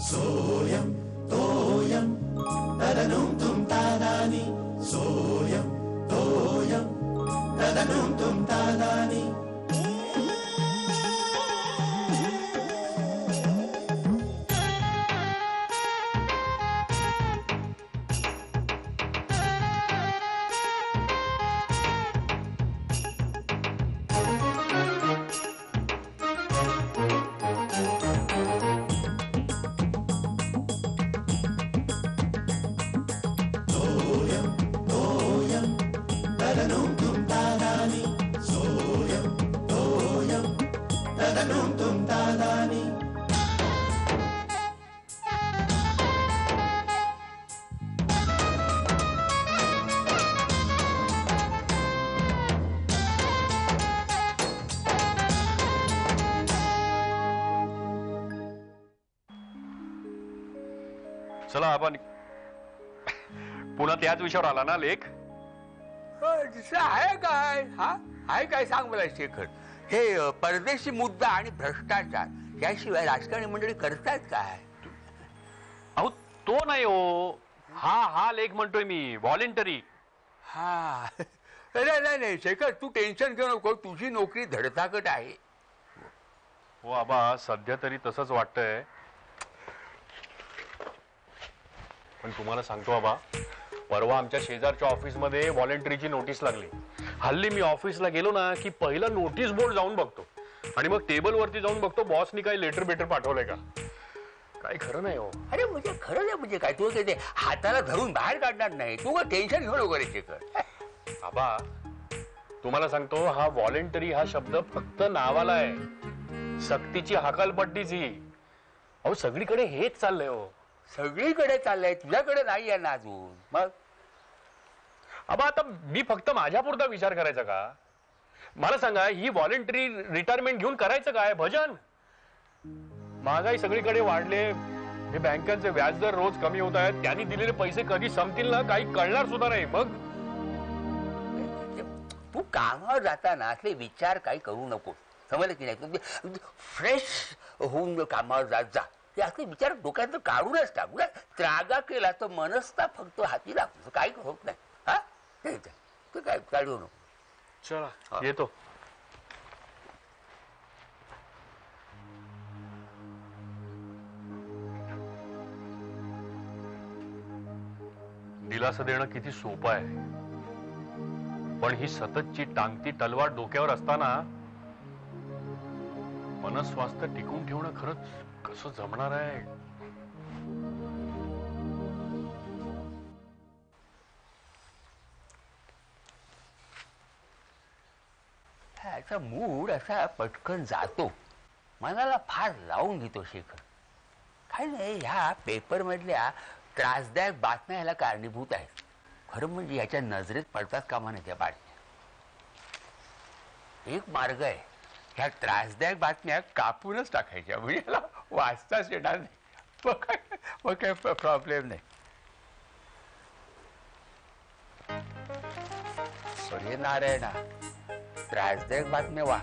सोयम तोयम तदनुम तुम तादानी सोयम तोयम तदनुम तुम तादानी चला आपण पुन्हा त्याच विषयावर आला ना लेख. आहे काय? हा आहे काय सांग मला शेखर. हे परदेशी मुद्दा आणि भ्रष्टाचार याशिवाय राजकारणी मंडळी करतात काय? अहो तो नाही हो, हा लेख म्हणतोय मी, व्हॉलेंटरी. हा नाही शेखर, तू टेन्शन घेऊ नको, तुझी नोकरी धडधाकट आहे. हो आबा, सध्या तरी तसंच वाटतंय. पण तुम्हाला सांगतो आबा, परवा आमच्या शेजारच्या ऑफिसमध्ये व्हॉलेंटरीची नोटीस लागली. हल्ली मी ऑफिसला गेलो ना की पहिला नोटीस बोर्ड जाऊन बघतो आणि मग टेबल वरती जाऊन बघतो बॉसनी काही लेटर बेटर पाठवलंय का. काही खरं नाही हो. अरे म्हणजे खरं नाही म्हणजे काय, तू ते हाताला धरून बाहेर काढणार नाही. तू काय टेन्शन घेऊ नको रे शेखर. आबा तुम्हाला सांगतो, हा व्हॉलेंटरी हा शब्द फक्त नावाला आहे, सक्तीची हकालपट्टीची. अहो सगळीकडे हेच चाललंय हो. सगळीकडे चाललंय, तुझ्याकडे नाही आहे ना अजून. मग आबा आता मी फक्त माझ्यापुरता विचार करायचा का? मला सांगा, ही व्हॉलेंटरी रिटायरमेंट घेऊन करायचं काय? भजन. महागाई सगळीकडे वाढले, हे बँकांचे व्याजदर रोज कमी होत आहेत, त्यांनी दिलेले पैसे कधी संपतील ना काही कळणार सुद्धा नाही. मग तू कामावर जाताना असले विचार काही करू नको, समजलं की नाही? फ्रेश होऊन कामावर जात जा. ते असले विचार डोक्यात काढूनच टाकू. त्रागा केला तर मनस्ता फक्त हाती लागतो, काही होत नाही. हा ते काय काढू नको. चला येतो. दिलासा देणं किती सोपं आहे, पण ही सततची टांगती तलवार डोक्यावर असताना मनस्वास्थ्य टिकून ठेवणं खरंच कसं जमणार आहे? ह्याचा मूड असा पटकन जातो, मनाला फार लावून घेतो शेखर. काय नाही, ह्या पेपर मधल्या त्रासदायक बातम्या ह्याला कारणीभूत आहेत. खरं म्हणजे याच्या नजरेत पडतात कामा नाही त्या बातम्या. एक मार्ग आहे, ह्या त्रासदायक बातम्या कापूनच टाकायच्या, म्हणजे याला वाचताच येणार नाही. मग काय प्रॉब्लेम नाही. अरे नारायणा, त्रासदायक बातम्या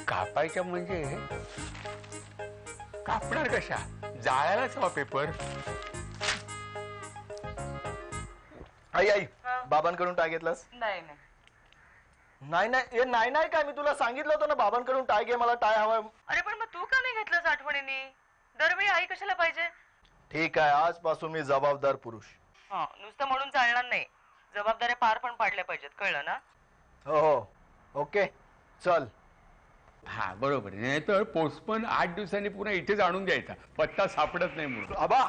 कापायच्या म्हणजे कापणार कशा? जाळायलाच हवा पेपर. आई आई, बाबांकडून टाय घेतलास? नाही नाही काय, मी तुला सांगितलं होतं ना बाबांकडून टाय घे, मला टाय हवाय. अरे पण मग तू का नाही घेतलंस आठवणीने? दरवेळी आई कशाला पाहिजे? ठीक आहे, आजपासून मी जबाबदार पुरुष. नुसतं म्हणून चालणार नाही, जबाबदाऱ्या पार पण पाडल्या पाहिजेत, कळलं ना? हो ओके चल. हा बरोबर. नाही तर पोस्टमन 8 दिवसांनी पुन्हा इथेच आणून द्यायचा, पत्ता सापडत नाही म्हणून. आबा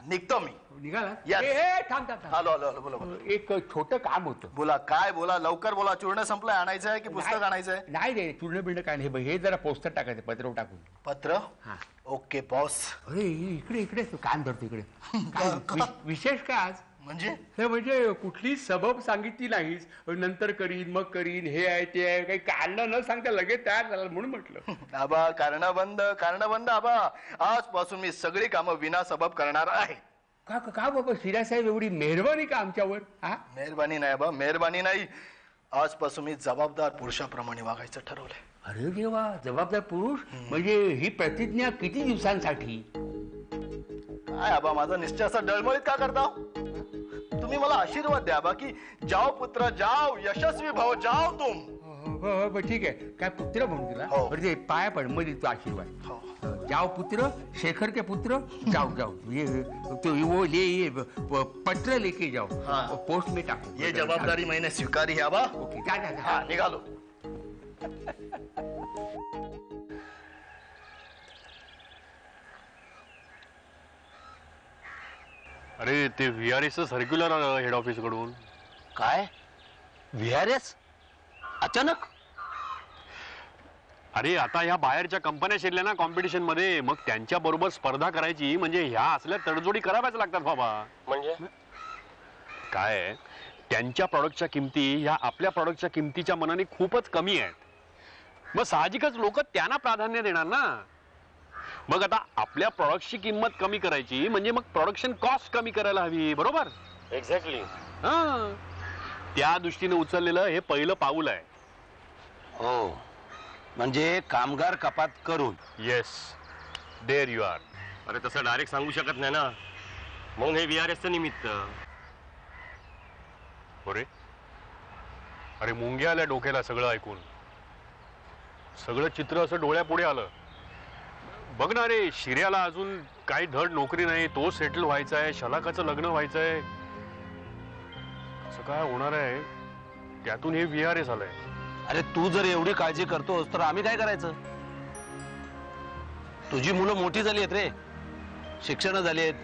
निघतो मी. निघाला? Yes. थांब. आलो बोला. एक छोटं काम होतं. बोला काय, बोला लवकर बोला. चूर्ण संपलंय, आणायचं आहे की पुस्तक आणायचं आहे? नाही रे, चूर्ण बिर्ण काय नाही, हे जरा पोस्टर टाकायचं, पत्र टाकून. पत्र? हा. Okay boss. अरे इकडे तू कान धरतो इकडे. काय विशेष काय आज? म्हणजे कुठली सबब सांगितली नाहीस, नंतर करीन मग करीन, हे आहे ते आहे, काही कारण न सांगता लगेच तयार झाला म्हणून म्हटलं. आबा कारणबंद आबा, आजपासून मी सगळी कामं विना सबब करणार आहे. का बाबा शिरासाहेब, एवढी मेहरबानी का आमच्यावर? हा, मेहरबानी नाही आबा, मेहरबानी नाही. आजपासून मी जबाबदार पुरुषाप्रमाणे वागायचं ठरवलंय. अरे देवा, जबाबदार पुरुष म्हणजे ही प्रतिज्ञा किती दिवसांसाठी? काय आबा, माझा निश्चय असा डळमळीत का करता? तुम्ही मला आशीर्वाद द्या बा की जाओ पुत्र जाओ, यशस्वी भाव जाओ तुम. ठीक आहे. काय पुत्र म्हणून तुला? हो. म्हणजे पाया पड मध्ये तू आशीर्वाद. हो. जाओ पुत्र, शेखर के पुत्र, जाओ जाओ. तो वो ले पत्र लेके जाओ. हाँ. पोस्ट में टाको. ये जबाबदारी मैंने स्वीकारी है आबा. ओके, जा जा जा. हा, निघालो. अरे ते VRS सर्क्युलर आलं हेड ऑफिस कडून. काय VRS अचानक? अरे आता ह्या बाहेरच्या कंपन्या शिरल्या ना कॉम्पिटिशन मध्ये, मग त्यांच्या बरोबर स्पर्धा करायची म्हणजे ह्या असल्या तडजोडी कराव्याच लागतात बाबा. म्हणजे काय आहे, त्यांच्या प्रॉडक्टच्या किमती ह्या आपल्या प्रॉडक्टच्या किमतीच्या मनाने खूपच कमी आहेत. मग साहजिकच लोक त्यांना प्राधान्य देणार ना. मग आता आपल्या प्रॉडक्टची किंमत कमी करायची म्हणजे मग प्रोडक्शन कॉस्ट कमी करायला हवी. बरोबर? एक्झॅक्टली. हा, त्या दृष्टीने उचललेलं हे पहिलं पाऊल आहे. हो, म्हणजे कामगार कपात करून. Yes, there you are. अरे तसं डायरेक्ट सांगू शकत नाही ना, म्हणून हे VRS चं निमित्त. अरे अरे मुंग्या आल्या डोक्याला सगळं ऐकून. सगळं चित्र असं डोळ्यापुढे आलं. बघ ना रे, शिर्याला अजून काही धड नोकरी नाही, तो सेटल व्हायचा आहे, शलाकाचं लग्न व्हायचंय. असं काय होणार आहे, त्यातून हे VRS आलंय. अरे तू जर एवढी काळजी करतोस तर आम्ही काय करायचं? तुझी मुलं मोठी झाली आहेत रे, शिक्षण झाली आहेत,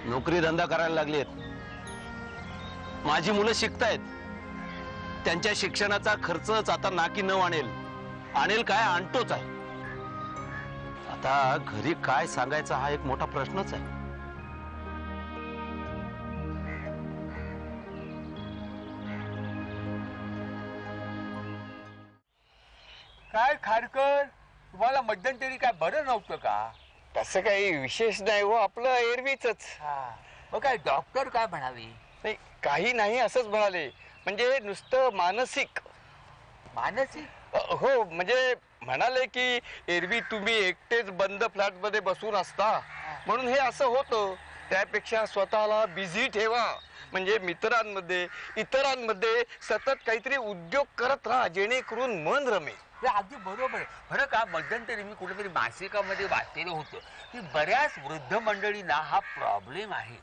नोकरी धंदा करायला लागली आहेत. माझी मुलं शिकतायत, त्यांच्या शिक्षणाचा खर्चच आता नाकी न आणेल काय, आणतोच आहे. आता घरी काय सांगायचा हा एक मोठा प्रश्नच आहे. काय खारकर, तुम्हाला मध्यंतरी काय बरं नव्हतं का? तसं काही विशेष नाही हो, आपलं एरवीच. मग काय डॉक्टर काय म्हणाले? नाही, काही नाही असंच म्हणाले. म्हणजे नुसतं मानसिक. हो, म्हणजे म्हणाले की एरवी तुम्ही एकटेच बंद फ्लॅट मध्ये बसून असता, म्हणून हे असं होतं. त्यापेक्षा स्वतःला बिझी ठेवा, म्हणजे मित्रांमध्ये इतरांमध्ये सतत काहीतरी उद्योग करत राहा, जेणेकरून मन रमेल. अगदी बरोबर आहे. बरं का, मध्यंतरी मी कुठेतरी मासिकामध्ये वाचलेलं होतं की बऱ्याच वृद्ध मंडळींना हा प्रॉब्लेम आहे.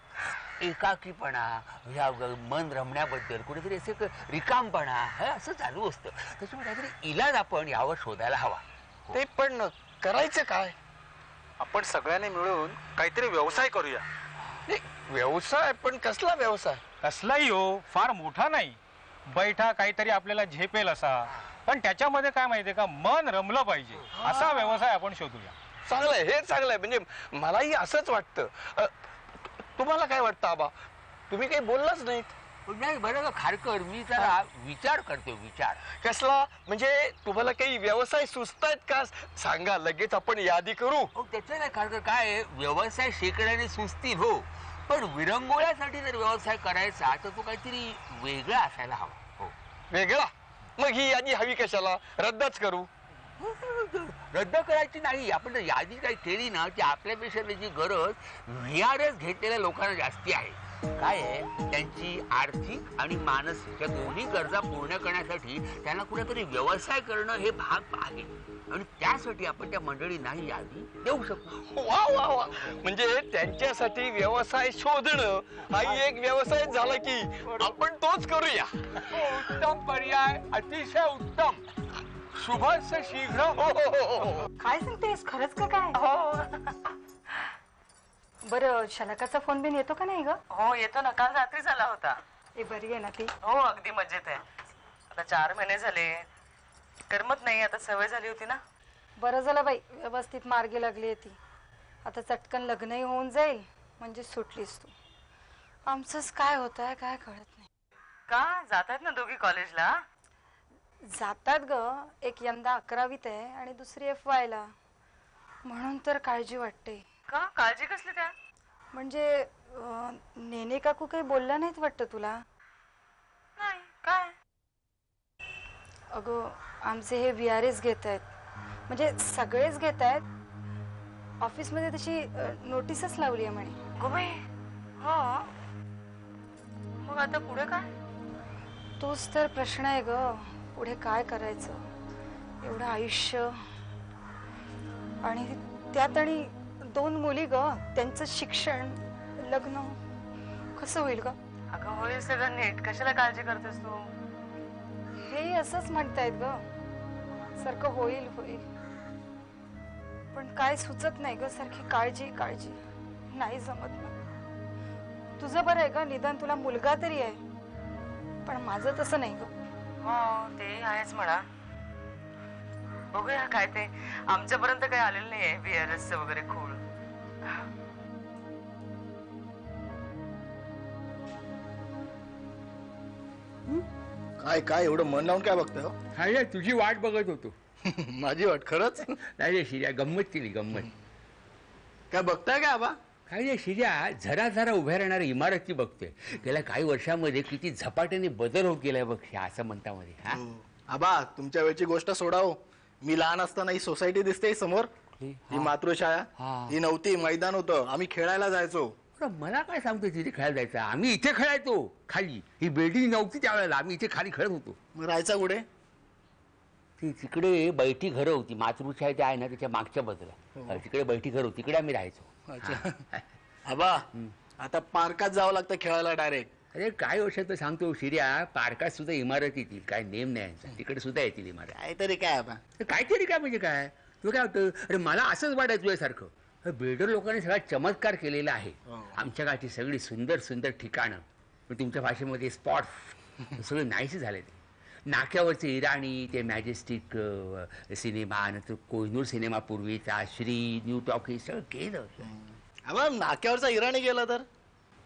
एकाकीपणा, ह्या मन रमण्याबद्दल कुठेतरी असे रिकामपणा हे असं चालू असतं. त्याच्यामुळे काहीतरी इलाज आपण यावर शोधायला हवा. ते पण करायचं काय? आपण सगळ्यांनी मिळून काहीतरी व्यवसाय करूया. व्यवसाय? पण कसला व्यवसाय? कसलाही हो, फार मोठा नाही, बैठा काहीतरी आपल्याला झेपेल असा, पण त्याच्यामध्ये काय माहितीये का, मन रमलं पाहिजे असा व्यवसाय आपण शोधूया. चांगलंय, हे चांगलंय. म्हणजे मलाही असंच वाटतं. तुम्हाला काय वाटतं आबा? तुम्ही काही बोललाच नाहीत. नाही, बरं का खारकर, मी जरा विचार करतो. विचार कसला? म्हणजे तुम्हाला काही व्यवसाय सुचतायत का? सांगा, लगेच आपण यादी करू. त्याचं नाही खारकर, काय व्यवसाय शेकड्याने सुचतील हो, पण विरंगुळ्यासाठी जर व्यवसाय करायचा तर तो काहीतरी वेगळा असायला हवा. हो, वेगळा? मग ही यादी हवी कशाला? रद्दच करू. रद्द करायची नाही. आपण जर यादी काही केली ना, की आपल्यापेक्षा त्याची गरज VRS घेतलेल्या लोकांना जास्ती आहे. काय आहे, त्यांची आर्थिक आणि मानसिक या दोन्ही गरजा पूर्ण करण्यासाठी त्यांना कुठेतरी व्यवसाय करणं हे भाग आहे, आणि त्यासाठी आपण त्या मंडळींना ही यादी देऊ शकतो. वा वा वा, म्हणजे त्यांच्यासाठी व्यवसाय शोधणं हा एक व्यवसाय झाला की आपण तोच करूया. उत्तम पर्याय, अतिशय उत्तम. शुभच शीघ्र. काय सांगतेस, खरंच का काय? बरं, शलाकाचा फोन बिन येतो का नाही ग? हो येतो ना, काल रात्री झाला होता. ए, बरी आहे ना ती? हो अगदी मजेत आहे. आता 4 महिने झाले, करमत नाही. आता सवय झाली होती ना. बरं झालं बाई, व्यवस्थित मार्गी लागली आहे ती. आता चटकन लग्नही होऊन जाईल, म्हणजे सुटलीस तू. आमचंच काय होत आहे काय कळत नाही. का जातात ना दोघी कॉलेजला? जातात ग, एक यंदा 11वीत आहे आणि दुसरी FY ला, म्हणून तर काळजी वाटते. का काळजी कसली? त्या म्हणजे नेने काकू काही बोलला नाहीत वाटतं तुला? नाही काय? अगं आमचे हे VRS घेत आहेत, म्हणजे सगळेच घेत आहेत. ऑफिसमध्ये तशी नोटीसच लावली आहे म्हणे. Go by. हो, मग आता पुढे काय? तोच तर प्रश्न आहे ग. पुढे काय करायचं? एवढं आयुष्य आणि त्यात आणि 2 मुली ग, त्यांचं शिक्षण, लग्न कसं होईल ग? अगं होईल सगळं नीट, कशाला काळजी करतेस तू? हे असंच म्हणतायत ग, सारखं होईल होईल, पण काय सुचत नाही ग. सारखी काळजी काळजी, नाही जमत ना. तुझं बरं आहे ग, निदान तुला मुलगा तरी आहे, पण माझं तसं नाही ग. हो ते आहेच म्हणा. बघूया काय ते, आमच्यापर्यंत काही आलेलं नाहीये VRS वगैरे खूळ. काय काय एवढं मन लावून काय बघतोय हो? हाय तुझी वाट बघत होतो. माझी वाट खरंच? नाही रे शिर्या, गंमत केली गंमत. काय बघताय काय आबा? काय रे शिर्या, झरा झरा उभ्या राहणाऱ्या इमारती बघतोय. गेल्या काही वर्षामध्ये किती झपाट्याने बदल होत गेलाय बघ असं म्हणता मध्ये. हा आबा तुमच्या वेळची गोष्ट सोडाव. मी लहान असताना ही सोसायटी दिसते समोर, ही मातृशाळा, ही नव्हती, मैदान होतं, आम्ही खेळायला जायचो. मला काय सांगतो तिथे खेळायला जायचं? आम्ही इथे खेळायचो खाली. ही बिल्डिंग नव्हती त्यावेळेला, आम्ही इथे खाली खेळत होतो. मग राहायचा कुठे? ती तिकडे बैठी घरं होती, मातृशाळा आहे ना त्याच्या मागच्या बाजूला, तिकडे बैठी घर होती, तिकडे आम्ही राहायचो. आबा आता पार्कात जावं लागतं खेळायला डायरेक्ट. अरे काय वर्षात सांगतो शिर्या, पार्कात सुद्धा इमारत येतील, काय नेम नाही, तिकडे सुद्धा येतील इमारत. काहीतरी काय आबा? काहीतरी काय म्हणजे काय? तुला काय होतं? अरे मला असंच वाटायचं तुझ्यासारखं. बिल्डर लोकांनी सगळा चमत्कार केलेला आहे. आमच्या गावची सगळी सुंदर सुंदर ठिकाणं, तुमच्या भाषेमध्ये स्पॉट सगळे नाहीसे झाले. ते नाक्यावरचे इराणी, ते मॅजेस्टिक सिनेमा, नंतर कोहिनूर सिनेमा पूर्वीचा, श्री, न्यू टॉकीज सगळं केलं. आबा नाक्यावरचा इराणी गेला तर?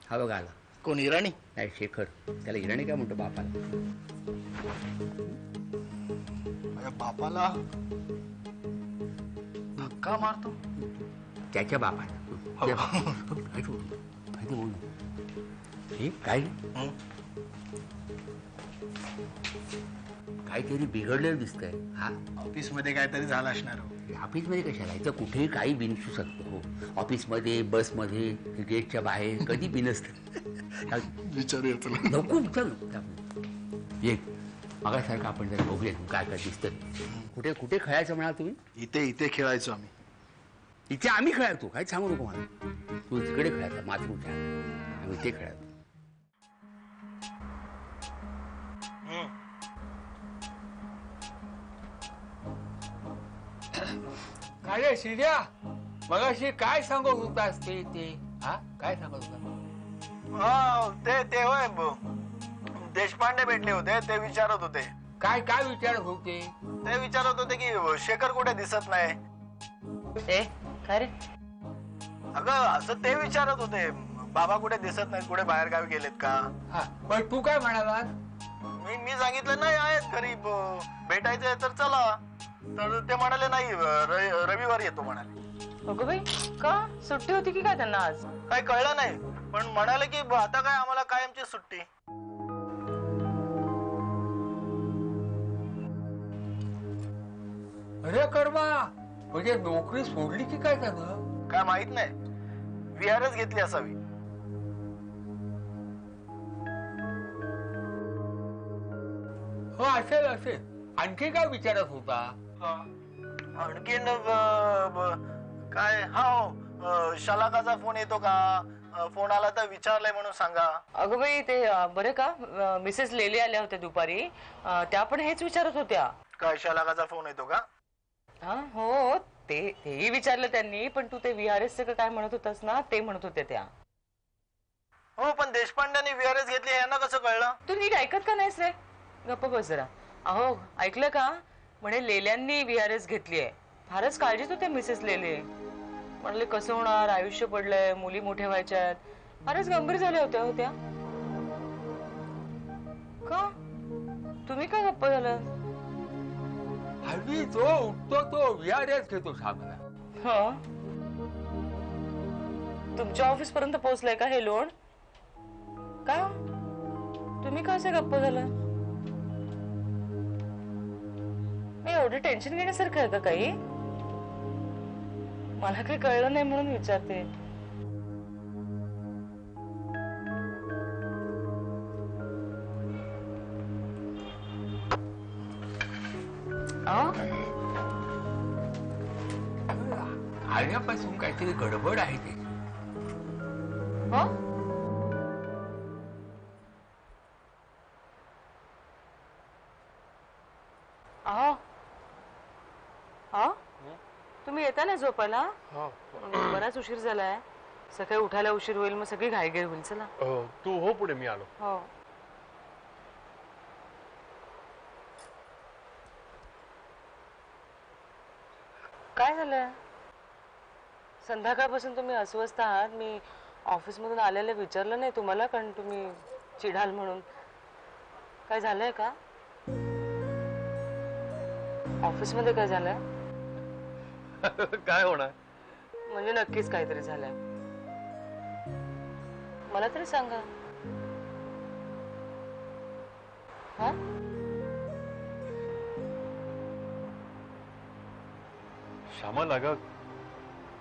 हा बघ आला. कोण इराणी? नाही शेखर, त्याला इराणी काय म्हणतो बापाला. बापाला धक्का मारतो त्याच्या बापाला. काय काहीतरी बिघडलेलं दिसतंय. हा ऑफिस मध्ये काहीतरी झालं असणार. ऑफिस मध्ये कशाला? इथं कुठेही काही बिनसू शकतो. हो, ऑफिस मध्ये, बस मध्ये, गेटच्या बाहेर कधी बिनसत. विचारूया तुला. नको विचारू. ये मागासारखं आपण जर बघूया काय काय दिसतं. कुठे कुठे खेळायचं म्हणाल तुम्ही? इथे इथे खेळायचो आम्ही. इथे आम्ही खेळायचो, काय सांगू नको मला. तू तिकडे खेळायचा मातृच्या, आम्ही इथे खेळायचो. काय रे शिर्या, मगाशी काय सांगत होतास? ते हा काय सांगत होता? ते होय, देशपांडे भेटले होते, ते विचारत होते. काय काय विचारत होते? ते विचारत होते की शेखर कुठे दिसत नाही. काय रे? अगं असं ते विचारत होते, बाबा कुठे दिसत नाहीत, कुठे बाहेर गावी गेलेत का. पण तू काय म्हणाला? मी सांगितलं नाही आहेत घरी, भेटायचंय तर चला. तर ते म्हणाले नाही, रविवारी येतो म्हणाले. अगं बाई, का सुट्टी होती की काय त्यांना आज? काही कळलं नाही, पण म्हणाले की आता काय आम्हाला कायमची सुट्टी. अरे कर्मा, म्हणजे नोकरी सोडली की काय त्यानं? काय माहित नाही, VRS घेतली असावी. हो असेल असेल. आणखी काय विचारत होता? आणखीन काय? हा शलाकाचा फोन येतो का? फोन आला तर विचारलंय म्हणून सांगा. अगं बाई ते बरं का, मिसेस लेली आल्या होत्या दुपारी, त्या पण हेच विचारत होत्या. काय शलाकाचा फोन येतो का? हा हो, तेही विचारलं त्यांनी, पण तू ते VRS काय म्हणत होतास ना, ते म्हणत होत्या त्या. हो, पण देशपांड्यांनी VRS घेतली यांना कसं कळलं? तू नीट ऐकत का नाहीस रे? गप्प बस जरा. अहो ऐकलं का? म्हणे लेल्यांनी VRS घेतली आहे. फारच काळजीत होते मिसेस लेले. म्हणले कसं होणार, आयुष्य पडलंय, मुली मोठ्या व्हायच्यात. फारच गंभीर झाल्या होत्या. का तुम्ही काय गप्प झालं? हल्ली जो उठतो तो VRS घेतो सामना. हो, तुमच्या ऑफिस पर्यंत पोहोचलंय का हे लोन? का तुम्ही कसं गप्प झालं? मी एवढं टेन्शन घेण्यासारखं आहे का काही? मला काही कळलं नाही म्हणून विचारते. आल्यापासून काहीतरी गडबड आहे ते. तुम्ही येता ना झोपायला? बराच उशीर झालाय. सकाळी उठायला उशीर होईल, मग सगळी घाईघाई होईल. चला तू हो पुढे, मी आलो. हो. काय झालं? संध्याकाळपासून तुम्ही अस्वस्थ आहात. मी ऑफिस मधून आलेलं विचारलं नाही तुम्हाला, कारण तुम्ही चिडाल म्हणून. काय झालंय का? ऑफिस मध्ये काय झालंय? काय होणार? म्हणजे नक्कीच काहीतरी झालंय. मला तरी सांगा. हा? श्यामल, अगं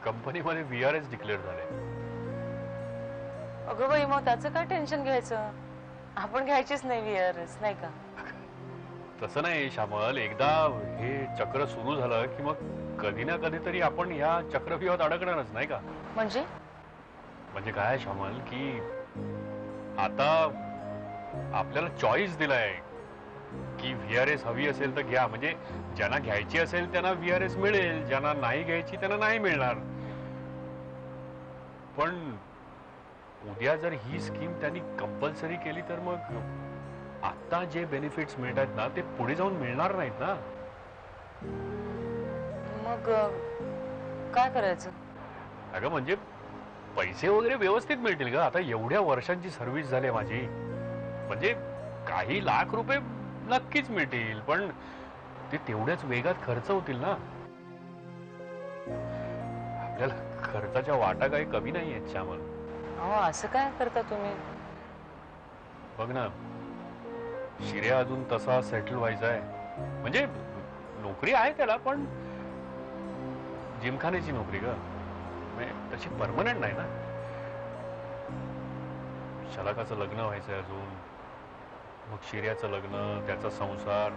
कंपनीमध्ये VRS डिक्लेअर झाले. अगं बाई, मग त्याचं काय टेन्शन घ्यायचं? आपण घ्यायचीच नाही VRS, नाही का? तसं नाही श्यामल, एकदा हे चक्र सुरू झालं की मग कधी ना कधीतरी आपण ह्या चक्रव्यूहात अडकणारच, नाही का? म्हणजे काय श्यामल, की आता आपल्याला चॉईस दिलाय की VRS हवी असेल तर घ्या. म्हणजे ज्यांना घ्यायची असेल त्यांना VRS मिळेल, ज्यांना नाही घ्यायची त्यांना नाही मिळणार. पण उद्या जर ही स्कीम त्यांनी कंपल्सरी केली तर मग आता जे बेनिफिट्स मिळतात ना ते पुढे जाऊन मिळणार नाहीत ना. मग काय करायचं? अगं म्हणजे पैसे वगैरे व्यवस्थित मिळतील का? आता एवढ्या वर्षांची सर्व्हिस झाली माझी, म्हणजे काही लाख रुपये नक्कीच मिळतील, पण ते तेवढ्याच वेगात खर्च होतील ना. आपल्याला खर्चाच्या वाटा काही कमी नाही आहेत श्यामल. असं काय करता तुम्ही? बघ ना, शिर्या अजून तसा सेटल व्हायचा आहे. म्हणजे नोकरी आहे त्याला, पण जिमखान्याची नोकरी ग, तशी परमनंट नाही ना. शलाकाचं लग्न व्हायचंय अजून, मग शिर्याचं लग्न, त्याचा संसार.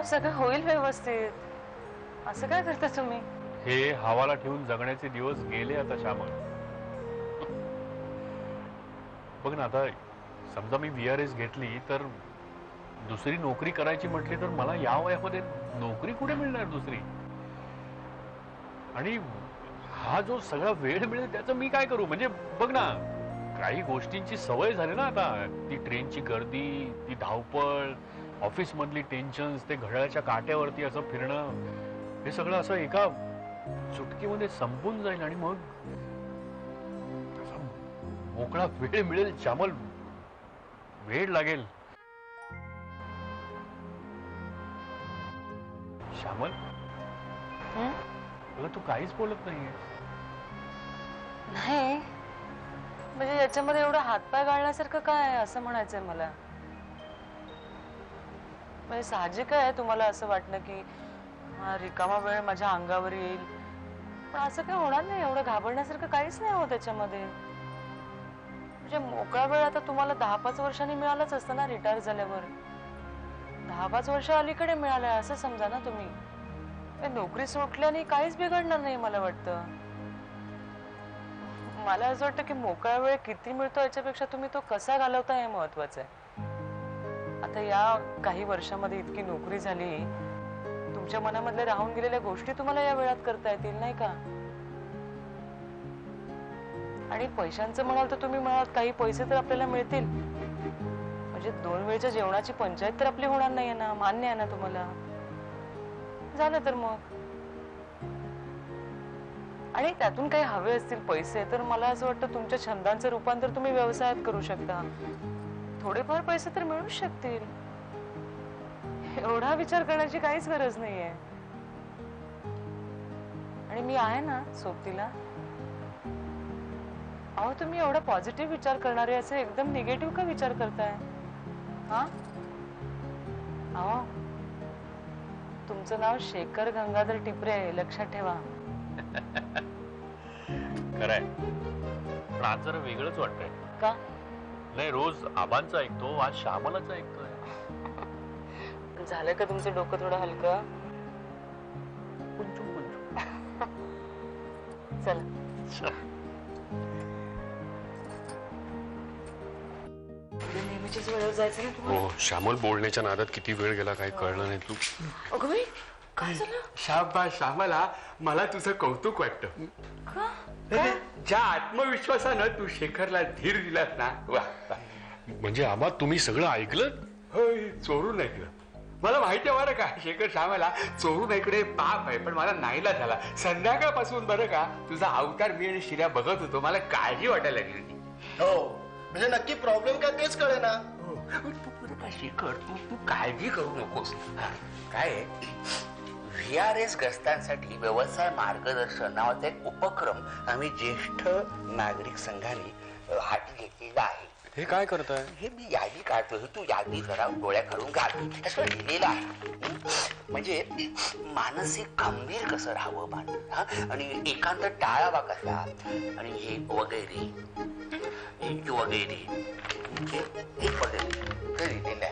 सगळं होईल व्यवस्थित. असं काय करता तुम्ही? हे हवाला ठेवून जगण्याचे दिवस गेले आता श्यामल. बघ ना, आता समजा मी VRS घेतली तर दुसरी नोकरी करायची म्हटली तर मला या वयामध्ये नोकरी कुठे मिळणार दुसरी? आणि हा जो सगळा वेळ मिळेल त्याचं मी काय करू? म्हणजे बघ ना, काही गोष्टींची सवय झाली ना आता. ती ट्रेनची गर्दी, ती धावपळ, ऑफिस मधली टेन्शन, ते घड्याळाच्या काट्यावरती असं फिरणं, हे सगळं असं एका चुटकीमध्ये संपून जाईल आणि मग मोकळा वेळ मिळेल श्यामल, वेळ लागेल. श्यामल, तू काहीच बोलत नाहीये. नाही म्हणजे याच्यामध्ये एवढं हातपाय गाळण्यासारखं काय आहे असं म्हणायचंय मला. म्हणजे साहजिक आहे तुम्हाला असं वाटलं की हा रिकामा वेळ माझ्या अंगावर येईल, पण असं काही होणार नाही. एवढं घाबरण्यासारखं काहीच नाही हो त्याच्यामध्ये. म्हणजे मोकळा वेळ आता तुम्हाला 10-5 वर्षांनी मिळालाच असतं ना रिटायर झाल्यावर. 10-5 वर्ष अलीकडे मिळालंय असं समजा ना तुम्ही. नोकरी सुटल्याने काहीच बिघडणार नाही मला वाटतं. मला असं वाटतं की मोकळा वेळ किती मिळतो याच्यापेक्षा तुम्ही तो कसा घालवता हे महत्वाचं आहे. आता या काही वर्षामध्ये इतकी नोकरी झाली, तुमच्या मनामधल्या राहून गेलेल्या गोष्टी तुम्हाला या वेळात करता येतील, नाही का? आणि पैशांचं म्हणाल तर तुम्ही म्हणाल काही पैसे तर आपल्याला मिळतील, म्हणजे 2 वेळच्या जेवणाची पंचायत तर आपली होणार नाहीये ना. मान्य आहे ना तुम्हाला? झालं तर मग. आणि त्यातून काही हवे असतील पैसे तर मला असं वाटतं तुमच्या छंदांचं रूपांतर तुम्ही व्यवसायात करू शकता. थोडेफार पैसे तर मिळू शकतील. एवढा विचार करण्याची काहीच गरज नाहीये. आणि मी आहे ना सोबतीला. तुम्ही एवढा पॉझिटिव्ह विचार करणारे असे एकदम निगेटिव्ह का विचार करताय? हा अहो तुमचं नाव शेखर गंगाधर टिपरे आहे, लक्षात ठेवा. खरंय, पण आज जरा वेगळंच वाटतंय. का? नाही, रोज आबांचं ऐकतो, आज श्यामलाच ऐकतोय. झालं का तुमचं डोकं थोडं हलकं? चला नेहमीचीच वेळेवर जायचं ना तुम्हाला. हो, श्यामल बोलण्याच्या नादात किती वेळ गेला काही कळलं नाही. तू अगं बाई, काय झालं? शाबास श्यामला, मला तुझं कौतुक वाटतं. ज्या आत्मविश्वासानं तू शेखरला धीर दिलास ना, वा. म्हणजे आबा तुम्ही सगळं ऐकलं? होय, चोरून ऐकलं. मला माहिती आहे बरं का, शेखर श्यामला चोरून ऐकणे पाप आहे, पण मला नाईला झाला. संध्याकाळपासून बरं का तुझा अवतार मी आणि शिर्या बघत होतो, मला काळजी वाटायला लागली. हो, म्हणजे नक्की प्रॉब्लेम काय तेच कळे ना. तू बरं का शेखर, तू काळजी करू नकोस. काय VRS ग्रस्तांसाठी व्यवसाय मार्गदर्शन नावाचा एक उपक्रम आम्ही ज्येष्ठ नागरिक संघाने हाती घेतलेला आहे. हे काय करताय? हे मी यादी काढतो, हे तू यादी जरा डोळ्या काढून घाल. त्याचं लिहिलेलं आहे म्हणजे मानसिक गंभीर कसं राहावं माणूस, आणि एकांत टाळावा कसा, आणि हे वगैरे लिहिलेलं आहे.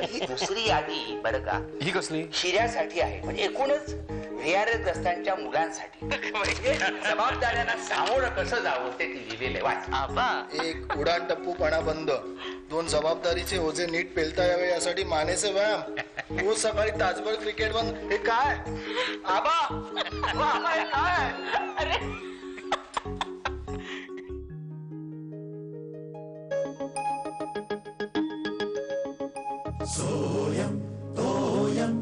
ही दुसरी यादी बरं का, ही कसली? शिर्यासाठी आहे, म्हणजे एकूणच VRS ग्रस्तांच्या मुलांसाठी, म्हणजे जबाबदाऱ्यांना सामोरं कसं जावं ते लिहिलेलं वाच. एक उडाण टप्पूपणा बंद, 2 जबाबदारीचे ओझे नीट पेलता यावे यासाठी मानेचे व्यायाम, रोज सकाळी तासभर क्रिकेट बंद. हे काय आबा, आबा हे काय? अरे सोयम तोयम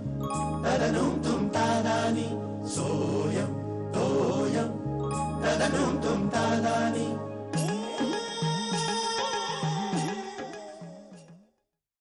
तदनुम तुम तादानी, सोयम तोयम तदनुम तुम तादानी.